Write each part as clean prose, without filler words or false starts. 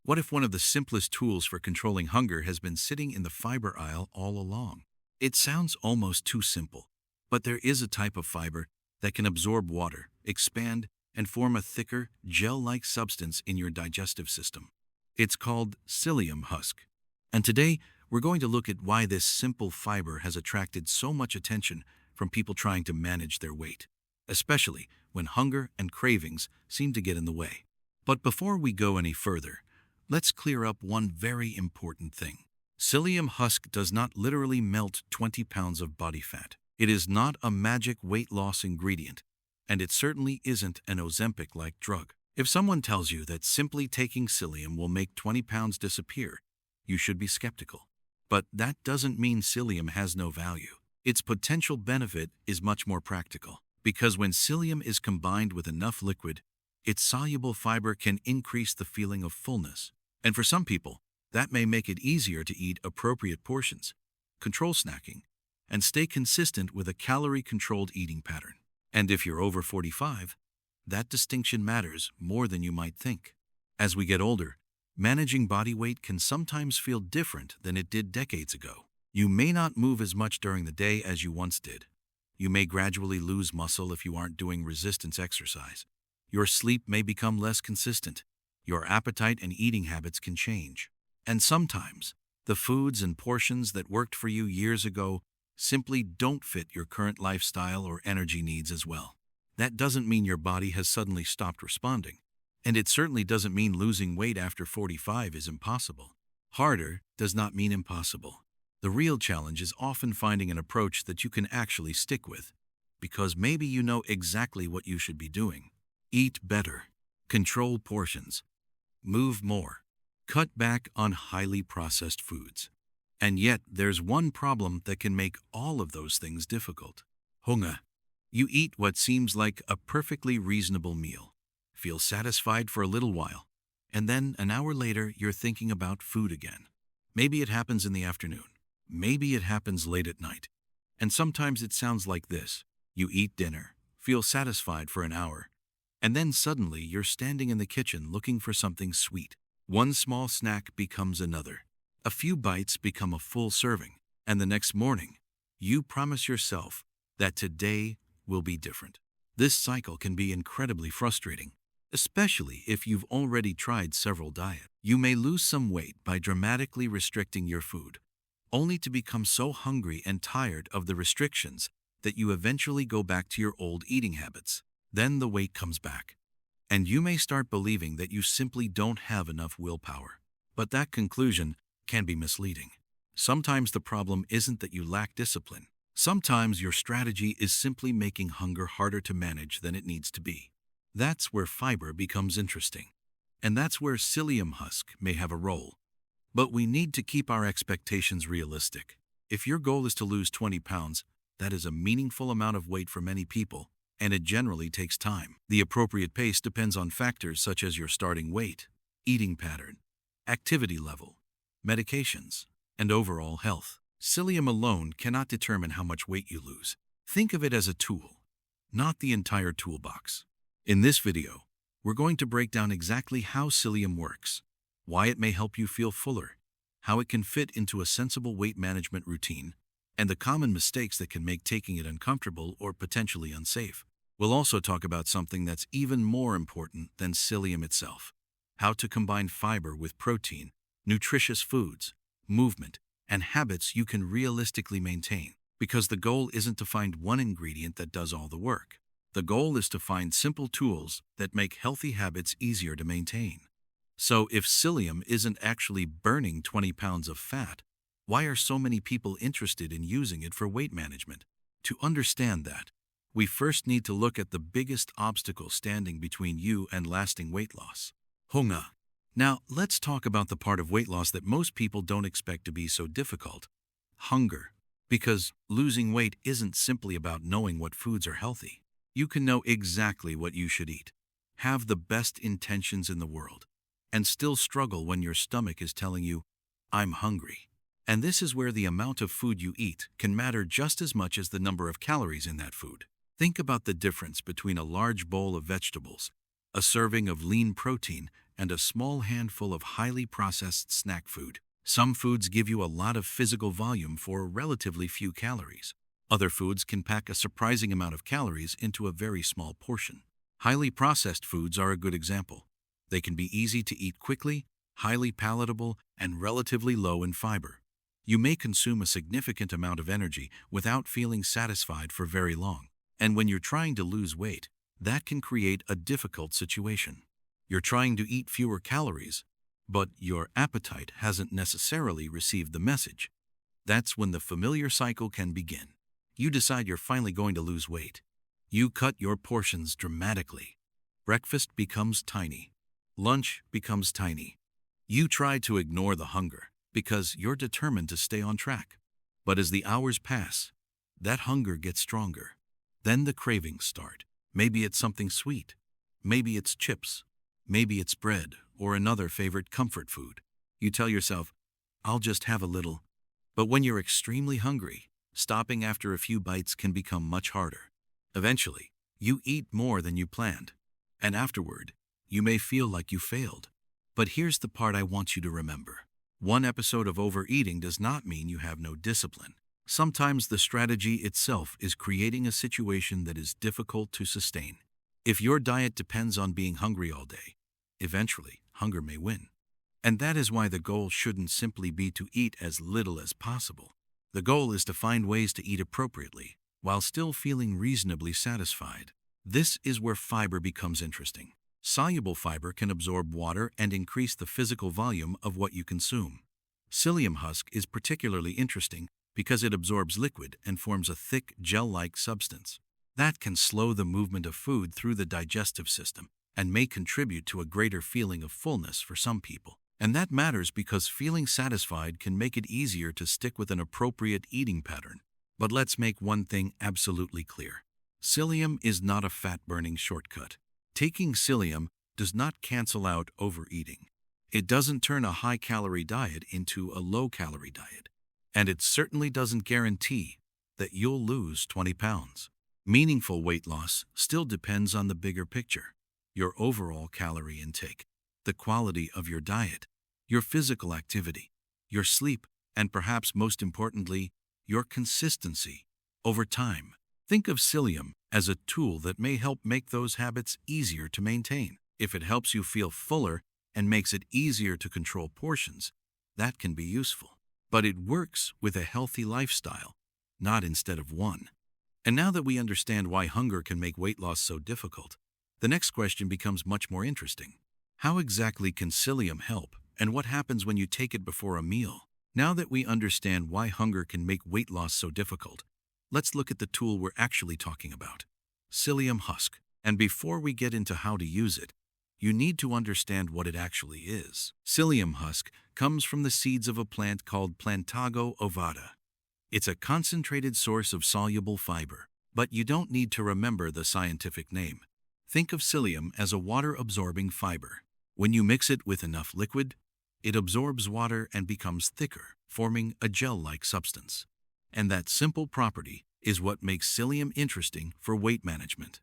What if one of the simplest tools for controlling hunger has been sitting in the fiber aisle all along? It sounds almost too simple, but there is a type of fiber that can absorb water, expand, and form a thicker, gel-like substance in your digestive system. It's called psyllium husk. And today, we're going to look at why this simple fiber has attracted so much attention from people trying to manage their weight, especially when hunger and cravings seem to get in the way. But before we go any further, let's clear up one very important thing. Psyllium husk does not literally melt 20 pounds of body fat. It is not a magic weight loss ingredient, and it certainly isn't an Ozempic-like drug. If someone tells you that simply taking psyllium will make 20 pounds disappear, you should be skeptical. But that doesn't mean psyllium has no value. Its potential benefit is much more practical, because when psyllium is combined with enough liquid, its soluble fiber can increase the feeling of fullness. And for some people, that may make it easier to eat appropriate portions, control snacking, and stay consistent with a calorie-controlled eating pattern. And if you're over 45, that distinction matters more than you might think. As we get older, managing body weight can sometimes feel different than it did decades ago. You may not move as much during the day as you once did. You may gradually lose muscle if you aren't doing resistance exercise. Your sleep may become less consistent. Your appetite and eating habits can change. And sometimes, the foods and portions that worked for you years ago simply don't fit your current lifestyle or energy needs as well. That doesn't mean your body has suddenly stopped responding. And it certainly doesn't mean losing weight after 45 is impossible. Harder does not mean impossible. The real challenge is often finding an approach that you can actually stick with, because maybe you know exactly what you should be doing. Eat better, control portions, move more, cut back on highly processed foods. And yet, there's one problem that can make all of those things difficult. Hunger. You eat what seems like a perfectly reasonable meal, feel satisfied for a little while, and then an hour later you're thinking about food again. Maybe it happens in the afternoon. Maybe it happens late at night. And sometimes it sounds like this. You eat dinner, feel satisfied for an hour, and then suddenly you're standing in the kitchen looking for something sweet. One small snack becomes another. A few bites become a full serving, and the next morning, you promise yourself that today will be different. This cycle can be incredibly frustrating, especially if you've already tried several diets. You may lose some weight by dramatically restricting your food, only to become so hungry and tired of the restrictions that you eventually go back to your old eating habits. Then the weight comes back, and you may start believing that you simply don't have enough willpower. But that conclusion can be misleading. Sometimes the problem isn't that you lack discipline. Sometimes your strategy is simply making hunger harder to manage than it needs to be. That's where fiber becomes interesting. And that's where psyllium husk may have a role. But we need to keep our expectations realistic. If your goal is to lose 20 pounds, that is a meaningful amount of weight for many people, and it generally takes time. The appropriate pace depends on factors such as your starting weight, eating pattern, activity level, medications, and overall health. Psyllium alone cannot determine how much weight you lose. Think of it as a tool, not the entire toolbox. In this video, we're going to break down exactly how psyllium works, why it may help you feel fuller, how it can fit into a sensible weight management routine, and the common mistakes that can make taking it uncomfortable or potentially unsafe. We'll also talk about something that's even more important than psyllium itself: how to combine fiber with protein, nutritious foods, movement, and habits you can realistically maintain. Because the goal isn't to find one ingredient that does all the work. The goal is to find simple tools that make healthy habits easier to maintain. So if psyllium isn't actually burning 20 pounds of fat, why are so many people interested in using it for weight management? To understand that, we first need to look at the biggest obstacle standing between you and lasting weight loss: hunger. Now, let's talk about the part of weight loss that most people don't expect to be so difficult: hunger. Because losing weight isn't simply about knowing what foods are healthy. You can know exactly what you should eat, have the best intentions in the world, and still struggle when your stomach is telling you, "I'm hungry." And this is where the amount of food you eat can matter just as much as the number of calories in that food. Think about the difference between a large bowl of vegetables, a serving of lean protein, and a small handful of highly processed snack food. Some foods give you a lot of physical volume for relatively few calories. Other foods can pack a surprising amount of calories into a very small portion. Highly processed foods are a good example. They can be easy to eat quickly, highly palatable, and relatively low in fiber. You may consume a significant amount of energy without feeling satisfied for very long. And when you're trying to lose weight, that can create a difficult situation. You're trying to eat fewer calories, but your appetite hasn't necessarily received the message. That's when the familiar cycle can begin. You decide you're finally going to lose weight. You cut your portions dramatically. Breakfast becomes tiny. Lunch becomes tiny. You try to ignore the hunger because you're determined to stay on track. But as the hours pass, that hunger gets stronger. Then the cravings start. Maybe it's something sweet. Maybe it's chips. Maybe it's bread or another favorite comfort food. You tell yourself, I'll just have a little. But when you're extremely hungry, stopping after a few bites can become much harder. Eventually, you eat more than you planned. And afterward, you may feel like you failed. But here's the part I want you to remember. One episode of overeating does not mean you have no discipline. Sometimes the strategy itself is creating a situation that is difficult to sustain. If your diet depends on being hungry all day, eventually hunger may win. And that is why the goal shouldn't simply be to eat as little as possible. The goal is to find ways to eat appropriately while still feeling reasonably satisfied. This is where fiber becomes interesting. Soluble fiber can absorb water and increase the physical volume of what you consume. Psyllium husk is particularly interesting because it absorbs liquid and forms a thick, gel-like substance. That can slow the movement of food through the digestive system and may contribute to a greater feeling of fullness for some people. And that matters because feeling satisfied can make it easier to stick with an appropriate eating pattern. But let's make one thing absolutely clear. Psyllium is not a fat-burning shortcut. Taking psyllium does not cancel out overeating. It doesn't turn a high-calorie diet into a low-calorie diet. And it certainly doesn't guarantee that you'll lose 20 pounds. Meaningful weight loss still depends on the bigger picture: your overall calorie intake, the quality of your diet, your physical activity, your sleep, and perhaps most importantly, your consistency over time. Think of psyllium as a tool that may help make those habits easier to maintain. If it helps you feel fuller and makes it easier to control portions, that can be useful. But it works with a healthy lifestyle, not instead of one. And now that we understand why hunger can make weight loss so difficult, the next question becomes much more interesting. How exactly can psyllium help, and what happens when you take it before a meal? Now that we understand why hunger can make weight loss so difficult, let's look at the tool we're actually talking about: Psyllium husk. And before we get into how to use it, you need to understand what it actually is. Psyllium husk comes from the seeds of a plant called Plantago ovata. It's a concentrated source of soluble fiber, but you don't need to remember the scientific name. Think of psyllium as a water-absorbing fiber. When you mix it with enough liquid, it absorbs water and becomes thicker, forming a gel-like substance. And that simple property is what makes psyllium interesting for weight management.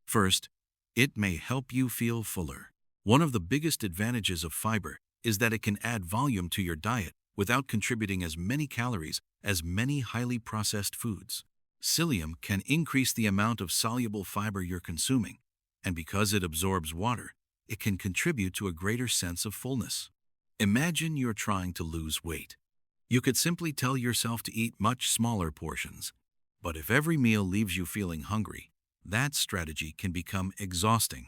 First, it may help you feel fuller. One of the biggest advantages of fiber is that it can add volume to your diet without contributing as many calories as many highly processed foods. Psyllium can increase the amount of soluble fiber you're consuming, and because it absorbs water, it can contribute to a greater sense of fullness. Imagine you're trying to lose weight. You could simply tell yourself to eat much smaller portions. But if every meal leaves you feeling hungry, that strategy can become exhausting.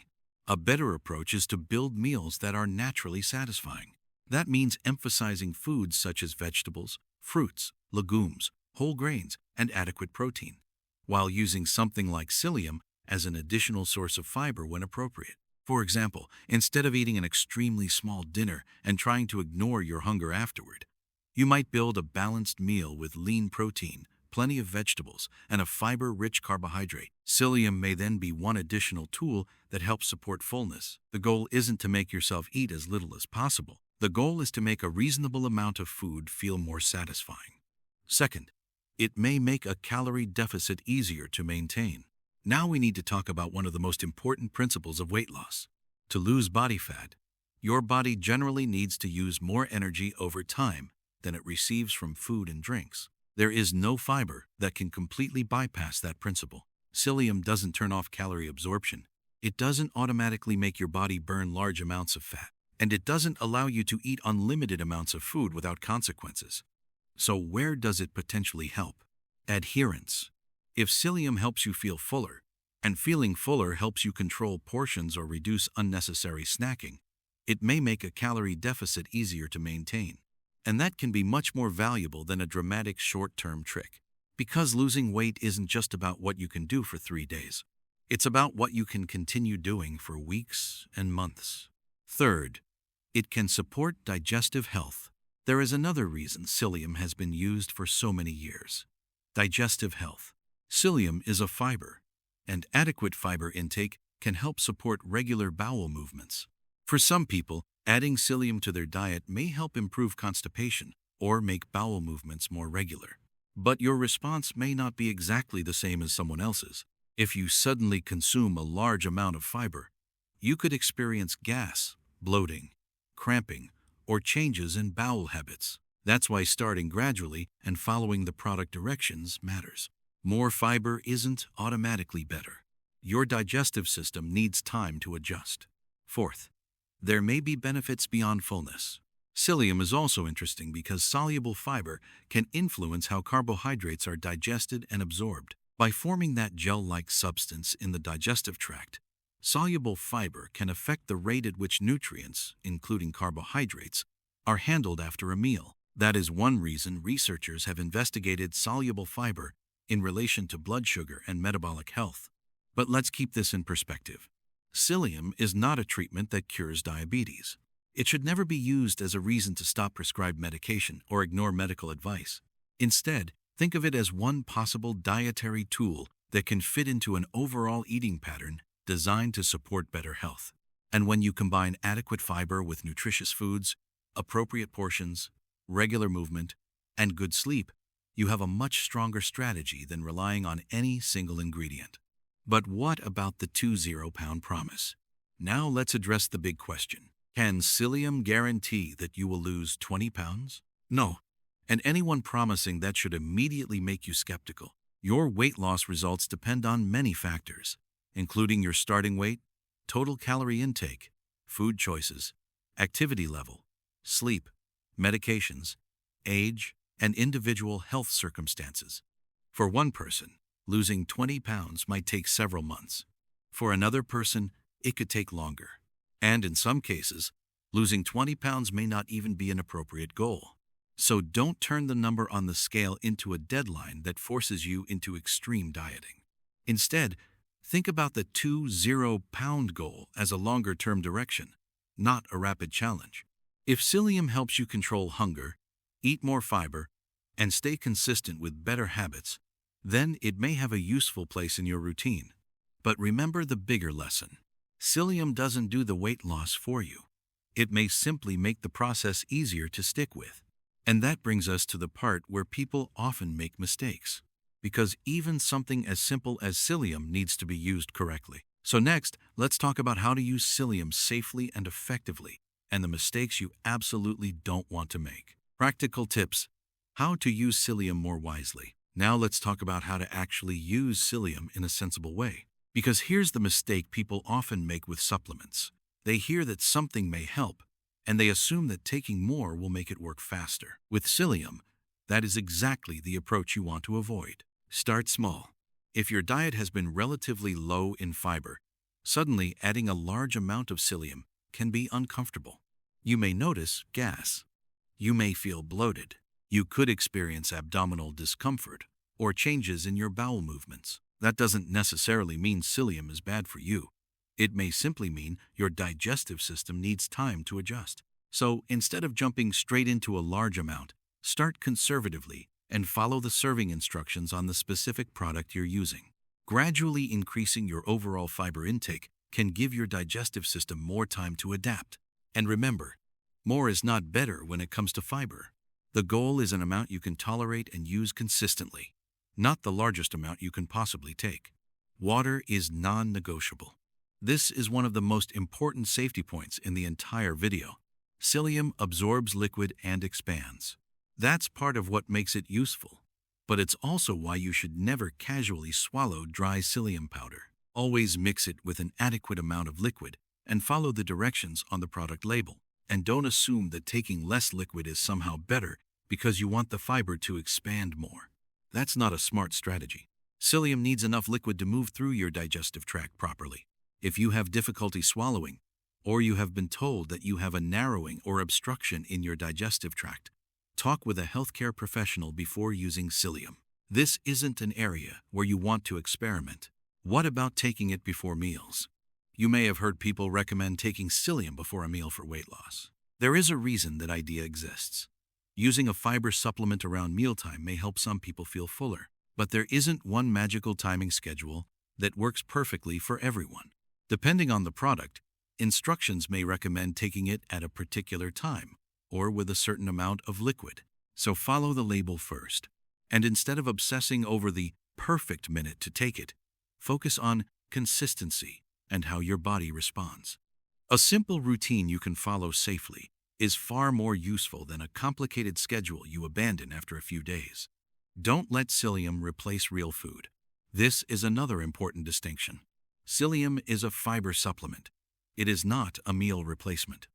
A better approach is to build meals that are naturally satisfying. That means emphasizing foods such as vegetables, fruits, legumes, whole grains, and adequate protein, while using something like psyllium as an additional source of fiber when appropriate. For example, instead of eating an extremely small dinner and trying to ignore your hunger afterward, you might build a balanced meal with lean protein, plenty of vegetables, and a fiber-rich carbohydrate. Psyllium may then be one additional tool that helps support fullness. The goal isn't to make yourself eat as little as possible. The goal is to make a reasonable amount of food feel more satisfying. Second, it may make a calorie deficit easier to maintain. Now we need to talk about one of the most important principles of weight loss: To lose body fat, your body generally needs to use more energy over time than it receives from food and drinks. There is no fiber that can completely bypass that principle. Psyllium doesn't turn off calorie absorption. It doesn't automatically make your body burn large amounts of fat. And it doesn't allow you to eat unlimited amounts of food without consequences. So where does it potentially help? Adherence. If psyllium helps you feel fuller, and feeling fuller helps you control portions or reduce unnecessary snacking, it may make a calorie deficit easier to maintain. And that can be much more valuable than a dramatic short-term trick. Because losing weight isn't just about what you can do for 3 days. It's about what you can continue doing for weeks and months. Third, it can support digestive health. There is another reason psyllium has been used for so many years. Digestive health. Psyllium is a fiber, and adequate fiber intake can help support regular bowel movements. For some people, adding psyllium to their diet may help improve constipation or make bowel movements more regular. But your response may not be exactly the same as someone else's. If you suddenly consume a large amount of fiber, you could experience gas, bloating, cramping, or changes in bowel habits. That's why starting gradually and following the product directions matters. More fiber isn't automatically better. Your digestive system needs time to adjust. Fourth, there may be benefits beyond fullness. Psyllium is also interesting because soluble fiber can influence how carbohydrates are digested and absorbed. By forming that gel-like substance in the digestive tract, soluble fiber can affect the rate at which nutrients, including carbohydrates, are handled after a meal. That is one reason researchers have investigated soluble fiber in relation to blood sugar and metabolic health. But let's keep this in perspective. Psyllium is not a treatment that cures diabetes. It should never be used as a reason to stop prescribed medication or ignore medical advice. Instead, think of it as one possible dietary tool that can fit into an overall eating pattern designed to support better health. And when you combine adequate fiber with nutritious foods, appropriate portions, regular movement, and good sleep, you have a much stronger strategy than relying on any single ingredient. But what about the 20-pound promise? Now let's address the big question. Can psyllium guarantee that you will lose 20 pounds? No. And anyone promising that should immediately make you skeptical. Your weight loss results depend on many factors, including your starting weight, total calorie intake, food choices, activity level, sleep, medications, age, and individual health circumstances. For one person, losing 20 pounds might take several months. For another person, it could take longer. And in some cases, losing 20 pounds may not even be an appropriate goal. So don't turn the number on the scale into a deadline that forces you into extreme dieting. Instead, think about the 20-pound goal as a longer-term direction, not a rapid challenge. If psyllium helps you control hunger, eat more fiber, and stay consistent with better habits, then it may have a useful place in your routine. But remember the bigger lesson. Psyllium doesn't do the weight loss for you. It may simply make the process easier to stick with. And that brings us to the part where people often make mistakes. Because even something as simple as psyllium needs to be used correctly. So next, let's talk about how to use psyllium safely and effectively, and the mistakes you absolutely don't want to make. Practical tips. How to use psyllium more wisely. Now let's talk about how to actually use psyllium in a sensible way. Because here's the mistake people often make with supplements. They hear that something may help, and they assume that taking more will make it work faster. With psyllium, that is exactly the approach you want to avoid. Start small. If your diet has been relatively low in fiber, suddenly adding a large amount of psyllium can be uncomfortable. You may notice gas. You may feel bloated. You could experience abdominal discomfort or changes in your bowel movements. That doesn't necessarily mean psyllium is bad for you. It may simply mean your digestive system needs time to adjust. So instead of jumping straight into a large amount, start conservatively and follow the serving instructions on the specific product you're using. Gradually increasing your overall fiber intake can give your digestive system more time to adapt. And remember, more is not better when it comes to fiber. The goal is an amount you can tolerate and use consistently, not the largest amount you can possibly take. Water is non-negotiable. This is one of the most important safety points in the entire video. Psyllium absorbs liquid and expands. That's part of what makes it useful. But it's also why you should never casually swallow dry psyllium powder. Always mix it with an adequate amount of liquid and follow the directions on the product label. And don't assume that taking less liquid is somehow better because you want the fiber to expand more. That's not a smart strategy. Psyllium needs enough liquid to move through your digestive tract properly. If you have difficulty swallowing, or you have been told that you have a narrowing or obstruction in your digestive tract, talk with a healthcare professional before using psyllium. This isn't an area where you want to experiment. What about taking it before meals? You may have heard people recommend taking psyllium before a meal for weight loss. There is a reason that idea exists. Using a fiber supplement around mealtime may help some people feel fuller, but there isn't one magical timing schedule that works perfectly for everyone. Depending on the product, instructions may recommend taking it at a particular time or with a certain amount of liquid. So follow the label first. And instead of obsessing over the perfect minute to take it, focus on consistency and how your body responds. A simple routine you can follow safely is far more useful than a complicated schedule you abandon after a few days. Don't let psyllium replace real food. This is another important distinction. Psyllium is a fiber supplement. It is not a meal replacement.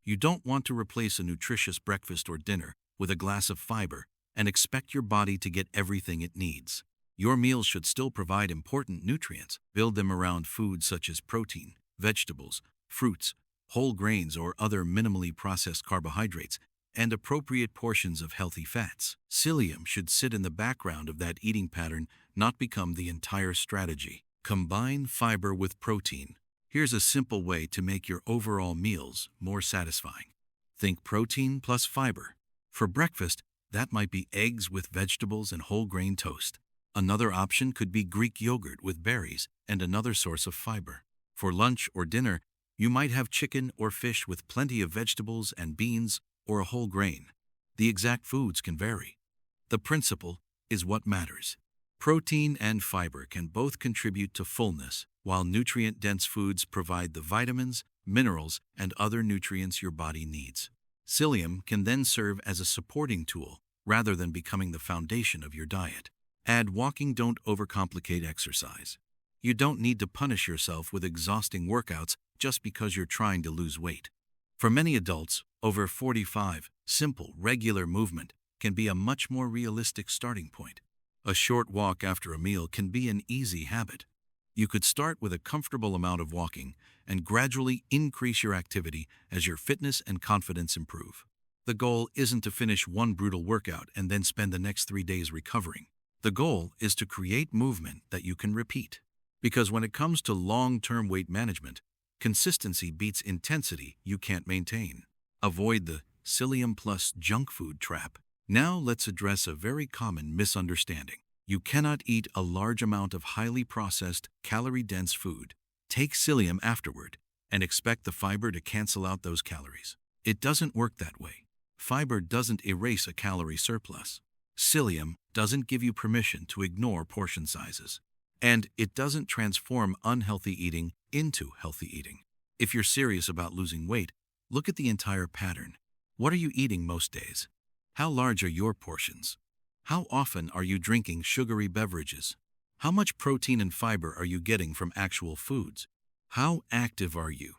You don't want to replace a nutritious breakfast or dinner with a glass of fiber and expect your body to get everything it needs. Your meals should still provide important nutrients. Build them around foods such as protein, vegetables, fruits, whole grains or other minimally processed carbohydrates, and appropriate portions of healthy fats. Psyllium should sit in the background of that eating pattern, not become the entire strategy. Combine fiber with protein. Here's a simple way to make your overall meals more satisfying. Think protein plus fiber. For breakfast, that might be eggs with vegetables and whole grain toast. Another option could be Greek yogurt with berries and another source of fiber. For lunch or dinner, you might have chicken or fish with plenty of vegetables and beans or a whole grain. The exact foods can vary. The principle is what matters. Protein and fiber can both contribute to fullness, while nutrient-dense foods provide the vitamins, minerals, and other nutrients your body needs. Psyllium can then serve as a supporting tool rather than becoming the foundation of your diet. Add walking. Don't overcomplicate exercise. You don't need to punish yourself with exhausting workouts just because you're trying to lose weight. For many adults, over 45, simple, regular movement can be a much more realistic starting point. A short walk after a meal can be an easy habit. You could start with a comfortable amount of walking and gradually increase your activity as your fitness and confidence improve. The goal isn't to finish one brutal workout and then spend the next 3 days recovering. The goal is to create movement that you can repeat. Because when it comes to long-term weight management, consistency beats intensity you can't maintain. Avoid the psyllium plus junk food trap. Now let's address a very common misunderstanding. You cannot eat a large amount of highly processed, calorie-dense food, take psyllium afterward, and expect the fiber to cancel out those calories. It doesn't work that way. Fiber doesn't erase a calorie surplus. Psyllium doesn't give you permission to ignore portion sizes. And it doesn't transform unhealthy eating into healthy eating. If you're serious about losing weight, look at the entire pattern. What are you eating most days? How large are your portions? How often are you drinking sugary beverages? How much protein and fiber are you getting from actual foods? How active are you?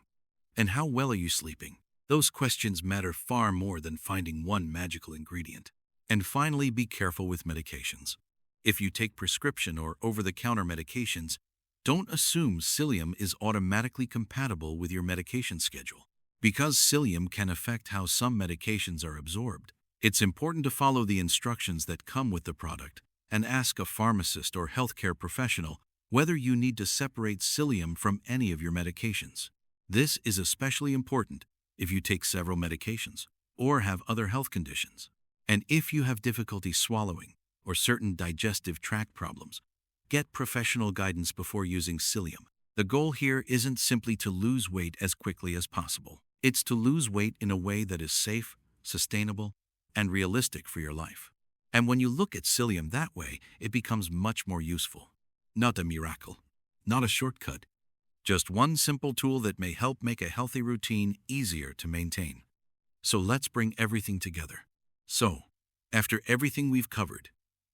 And how well are you sleeping? Those questions matter far more than finding one magical ingredient. And finally, be careful with medications. If you take prescription or over-the-counter medications, don't assume psyllium is automatically compatible with your medication schedule. Because psyllium can affect how some medications are absorbed, it's important to follow the instructions that come with the product and ask a pharmacist or healthcare professional whether you need to separate psyllium from any of your medications. This is especially important if you take several medications or have other health conditions. And if you have difficulty swallowing or certain digestive tract problems, get professional guidance before using psyllium. The goal here isn't simply to lose weight as quickly as possible. It's to lose weight in a way that is safe, sustainable, and realistic for your life. And when you look at psyllium that way, it becomes much more useful. Not a miracle, not a shortcut. Just one simple tool that may help make a healthy routine easier to maintain. So let's bring everything together. So, after everything we've covered,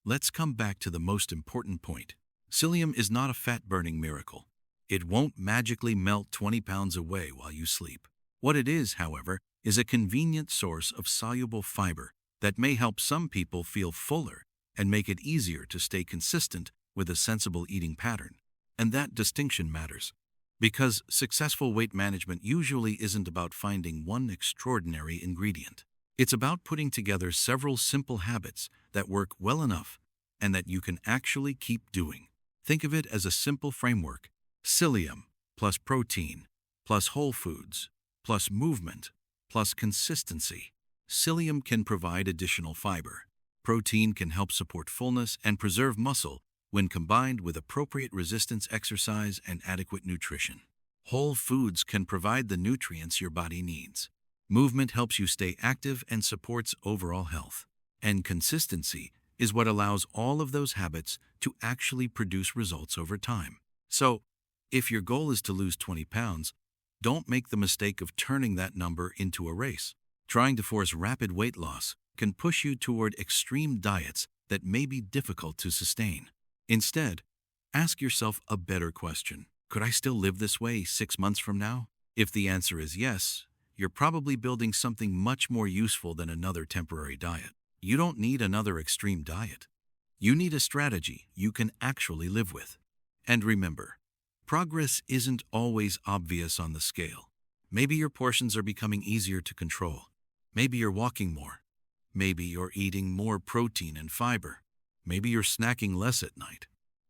let's come back to the most important point. Psyllium is not a fat-burning miracle. It won't magically melt 20 pounds away while you sleep. What it is, however, is a convenient source of soluble fiber that may help some people feel fuller and make it easier to stay consistent with a sensible eating pattern. And that distinction matters, because successful weight management usually isn't about finding one extraordinary ingredient. It's about putting together several simple habits that work well enough and that you can actually keep doing. Think of it as a simple framework: psyllium plus protein plus whole foods plus movement plus consistency. Psyllium can provide additional fiber. Protein can help support fullness and preserve muscle when combined with appropriate resistance exercise and adequate nutrition. Whole foods can provide the nutrients your body needs. Movement helps you stay active and supports overall health. And consistency is what allows all of those habits to actually produce results over time. So, if your goal is to lose 20 pounds, don't make the mistake of turning that number into a race. Trying to force rapid weight loss can push you toward extreme diets that may be difficult to sustain. Instead, ask yourself a better question. Could I still live this way 6 months from now? If the answer is yes, you're probably building something much more useful than another temporary diet. You don't need another extreme diet. You need a strategy you can actually live with. And remember, progress isn't always obvious on the scale. Maybe your portions are becoming easier to control. Maybe you're walking more. Maybe you're eating more protein and fiber. Maybe you're snacking less at night.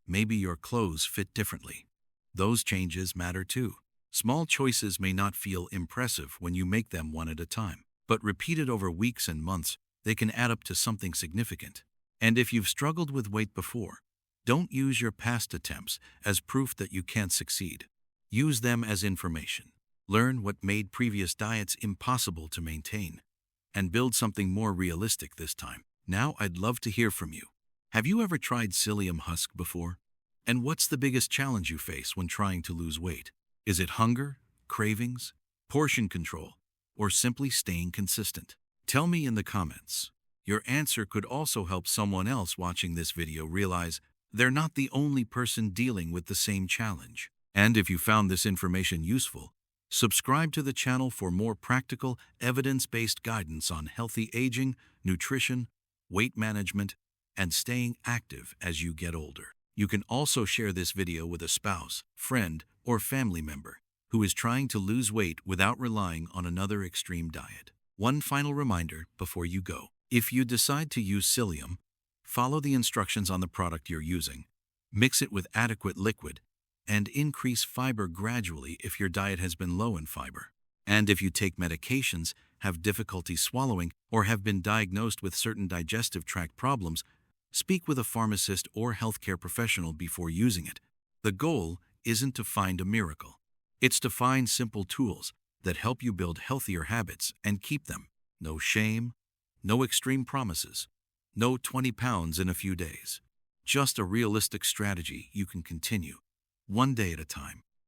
Maybe your clothes fit differently. Those changes matter too. Small choices may not feel impressive when you make them one at a time, but repeated over weeks and months, they can add up to something significant. And if you've struggled with weight before, don't use your past attempts as proof that you can't succeed. Use them as information. Learn what made previous diets impossible to maintain, and build something more realistic this time. Now I'd love to hear from you. Have you ever tried Psyllium Husk before? And what's the biggest challenge you face when trying to lose weight? Is it hunger, cravings, portion control, or simply staying consistent? Tell me in the comments. Your answer could also help someone else watching this video realize they're not the only person dealing with the same challenge. And if you found this information useful, subscribe to the channel for more practical, evidence-based guidance on healthy aging, nutrition, weight management, and staying active as you get older. You can also share this video with a spouse, friend, or family member who is trying to lose weight without relying on another extreme diet. One final reminder before you go. If you decide to use psyllium, follow the instructions on the product you're using, mix it with adequate liquid, and increase fiber gradually if your diet has been low in fiber. And if you take medications, have difficulty swallowing, or have been diagnosed with certain digestive tract problems, speak with a pharmacist or healthcare professional before using it. The goal isn't to find a miracle. It's to find simple tools that help you build healthier habits and keep them. No shame, no extreme promises, no 20 pounds in a few days. Just a realistic strategy you can continue, one day at a time.